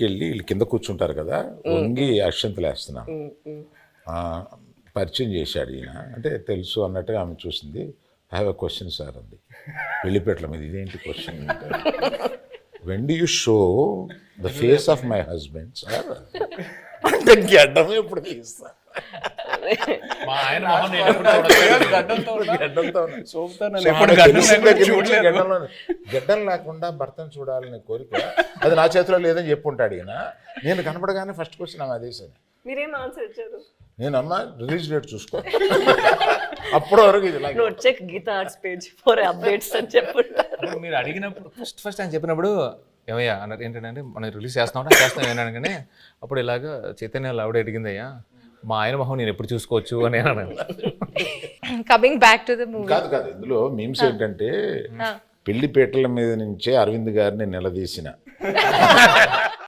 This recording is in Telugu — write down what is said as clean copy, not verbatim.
పెళ్ళికి వెళ్ళి వీళ్ళు కింద కూర్చుంటారు కదా, వంగి అక్షంతలు వేస్తున్నాను. పరిచయం చేశాడు ఈయన. అంటే తెలుసు అన్నట్టుగా ఆమె చూసింది. I have a question sir అంది పెళ్లిపేటల మీద. ఇదేంటి క్వశ్చన్ అంటే, when do you show the face of my husband sir అంటే గడ్డమే ఎప్పుడు తీస్తా. గడ్డం లేకుండా భర్తను చూడాలనే కోరిక అది నా చేతిలో లేదని చెప్పుంటాడు ఈయన. నేను కనపడగానే ఫస్ట్ క్వశ్చన్ ఆమె అదేసాను. మీరేం ఆన్సర్ ఇచ్చారు? నేను అమ్మ రిలీజ్ డేట్ చూసుకో అప్పటి వరకు ఇది check Geetha Arts page for updates అని చెప్పుంటారు. మీరు అడిగినప్పుడు ఫస్ట్ ఆయన చెప్పినప్పుడు ఏమయ్యా అన్నారు ఏంటంటే మనం రిలీజ్ చేస్తాం ఏమన్నాను కానీ అప్పుడు ఇలాగా చైతన్య ఆవిడ అడిగిందయ్యా మా ఆయన మొహం నేను ఎప్పుడు చూసుకోవచ్చు అని అన్నాను. Coming back to the movie. కాదు ఇందులో మీమ్స్ ఏంటంటే పెళ్లిపేటల మీద నుంచే అరవింద్ గారిని నిలదీసిన